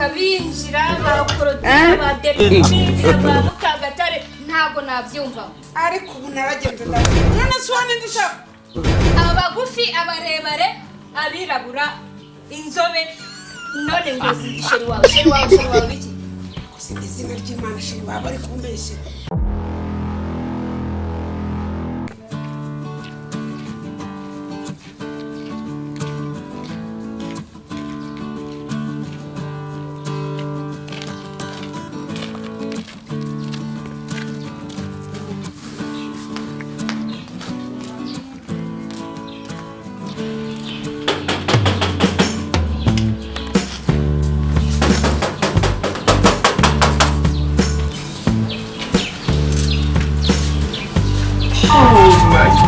Abinjira bakorodira baderibira bamukagatare ntago nabyumva ariko ubu naragenze none swane ndishaka abagufi abarebare abirabura inzobe none ngo sheri wawe biki gusa izina ry'Imana sheri baba ari kumbeshye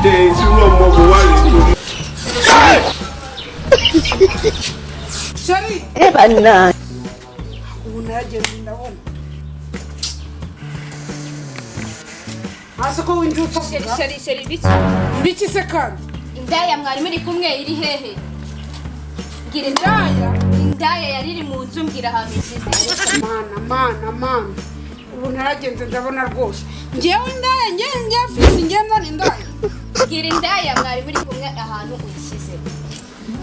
days, you know more worry. Shari, Ebana. Unagenda ndabona. Asako winjuka sheri biki se kandi? Indaya mwari muri kumwe iri hehe? Gira Indaya yari iri mu nzu mbwira ahantu isize. Mana. Ubu naragenze ndabona rwose. Ngewe Indaya nge afise ngenda n'Indaya. Gira Indaya mwari muri kumwe ahantu uyisize.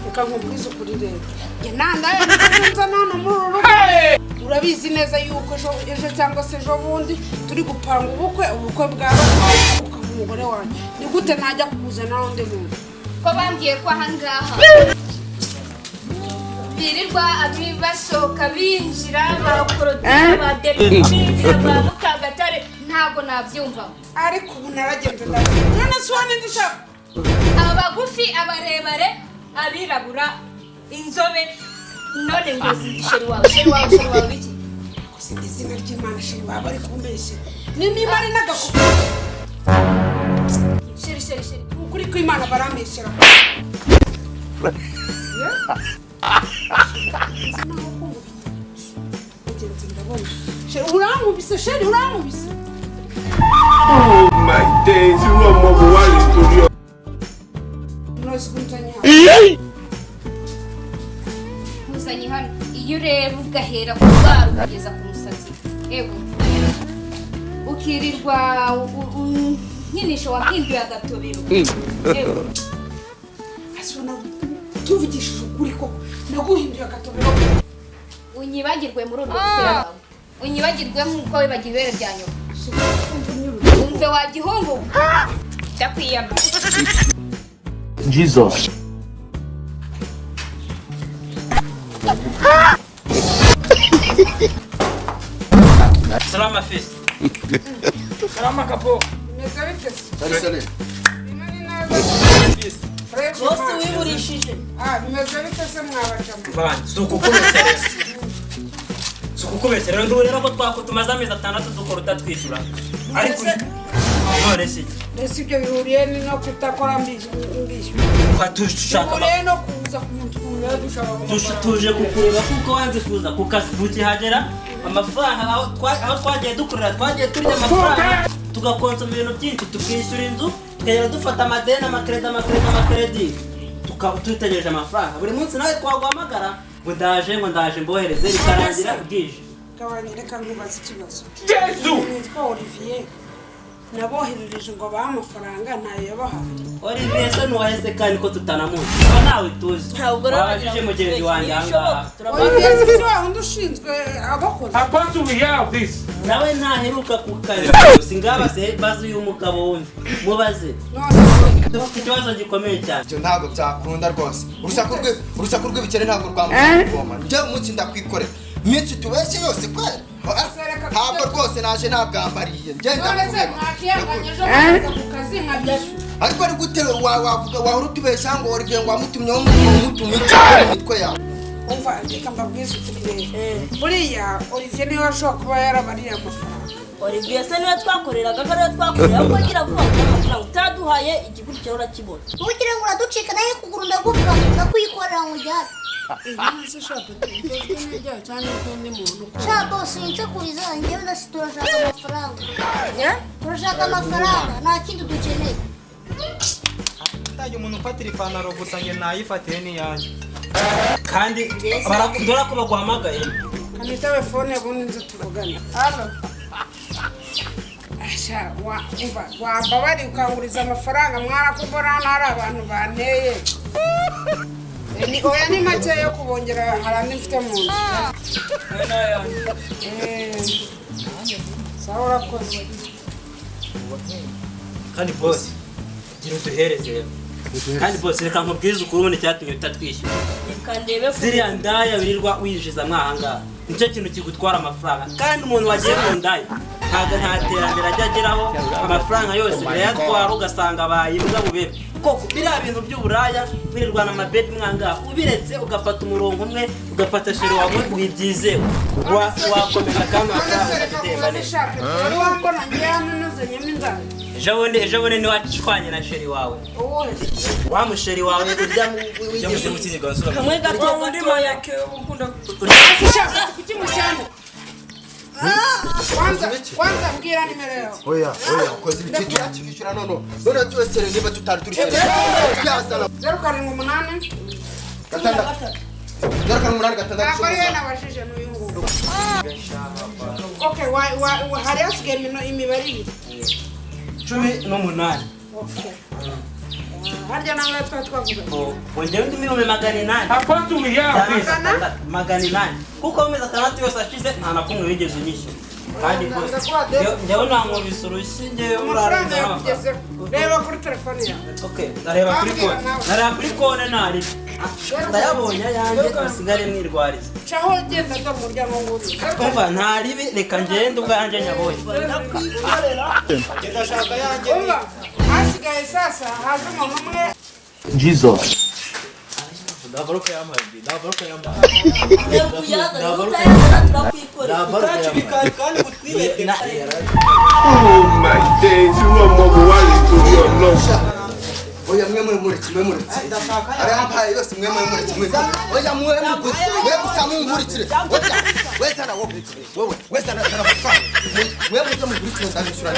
Reka nkubwize ukuri rero. Nge Indaya nza nano muri rugo. Urabizi neza yuko ejo cyangwa se ejo bundi turi gupanga ubukwe bwawe umugore wanjye. Ni gute najya kukuzana undi muntu? Ko bambwiye ko ahangaha birirwa abibasohoka binjira bakorodira baderibira bamukagatare ntago nabyumva ariko ubu naragenze none swane ndishaka abagufi abarebare abirabura inzobe none ngo sheri wawe biki gusa izina ry'Imana sheri baba ari kumbeshye niba ari n'agakuko sheri ukuri kw'Imana barambeshyera Sheri uramubise. Oh my days, you know more worry. Muzanye hano iyo ureba ugahera ku rwara ukageza ku musatsi ego ukirirwa nkinisho wahinduye agatobero ego asuna tuvugishije ukuri ko naguhinduye agatobero unyibagirwe muri urwo rwego unyibagirwe nk'uko wibagiwe ibere rya nyuma umve wa gihungu ndakwiyama Jesus. Salama fils. Salama kapo. Salut. Bose wiburishije. Bimeze bite se mwabajamo? Bana, sukukubetse rero ndu rero ko twakutumaza amezi 6 dukoruta twishyura. Ariko none si. Ese ibyo bihuriye no kutakora mbije. Kwatushaka. Bihuriye no kuza kumuntu dushaka. Tuje kukureba kuko wanze kuza kukazi tukihagera amafaranga aho twagiye dukorera twagiye turya amafaranga tugakonsoma ibintu byinshi tukishyura inzu tukagera dufata amadeni amakredi tukatutegereje amafaranga buri munsi nawe twaguhamagara ngo ndaje mbohereze bikarangira bwije kabanye reka nkubaza ikibazo Yesu nitwa Olivier naboherereje ngo baha amafaranga ntayo yabahaye Olivier se nuwahese kandi ko tutanamuzi nawe tuzi waje mugenzi wanjye ahangaha Olivier se wawe ndushinzwe abakozi About to hear this. nawe ntaheruka kukazi singaba se bazi uyu mugabo wumve mubaze dufite ikibazo gikomeye cyane byo ntabwo byakunda rwose urusaku rw'ibikere ntabwo rwamuza kuvoma njye umunsi ndakwikorera iminsi tubeshye yose kwera ntabwo rwose naje nabwambariye ngenda ariko ari gute wahora utubeshya ngo Olivier ngo wamutumyeho umutumye imitwe yawe umva reka mbabwize ukuri buriya Olivier niwe ashobora kuba yarabariye amafaranga Olivier se niwe twakoreraga kandi twakorera ko ngira vuba amafaranga utaduhaye igikurikira urakibona ugira ngo uraducika naye kuguru ndagupfa nakuyikorera ngo jyara se shaka n'ijya cyane n'undi muntu shaka since kuriza ngewe ndasiturashaka amafaranga turashaka amafaranga nta kindi dukeneye Taje umuntu ufatira ipantaro gusa nge nayifatiye ni yanjye kandi barakundora ko baguhamagaye Kani telefone bundi nzo tuvugana. Halo. Asha wambabari ukanguriza amafaranga mwana kumbona ntari abantu banteye. Ni oya ni make yo kubongera harandi mfite mu nzu. Sawa urakoze. Kandi boss gira uduhereze kandi boss reka nkubwize ukuri cyatumye utatwishyura ziriya ndaya wirirwa winjiza mwahanga nicyo kintu kigutwara amafaranga kandi umuntu wagiye mu ndaya ntabwo nta terambere ajya ageraho amafaranga yose urayatwara ugasanga abayimbwa bubebe koko biriya bintu by'uburaya wirirwana amabedi mwanga ubiretse ugafata umurongo umwe ugafata sheri wawe wibyizeho wakomeza kandi amafaranga ejo bundi niwacishwanye na sheri wawe wa musheri wawe urya wigeze mu kinyigonzo kamwe gato undi mayake ukunda Kwanza mbwira nimero yawe. Oya, ukoze ibiki turakishyura none cyose niba tutari turi sere. Yazala. 078 gatandatu. 078 gatandatu. Ntabwo rero nabashije n'uyu nguyu. Okay, hari hasigaye imibare ibiri. 18. Okay. Harya nawe twavuga. Wongera undi 800. Apart we have 800. Kuko amezi atandatu yose ashize nta na kumwe wigeze unyishyura. Kandi rwose njyewe nankubise urushinge amafaranga yakugeze reba kuri telefone yawe. Okay, ndareba kuri kone ntari ndayabonye yanjye asigare mwirwariza caho genda ndo mu muryango nguzi kumva ntaribi reka ngende ubwanjye nyabonye ndashaka yanjye hasigaye sasa haje umuntu umwe Jesus. ndagaruka yambaye kandi mutwibete Oh my days, you know more worry to your love. Oya mwe muretse. Ari ampaye yose mwe muretse. Oya mwe gusa mumurikire. Oya wesana wowe. Wesana amafaranga. Mwe muze mugurikire ndabishura.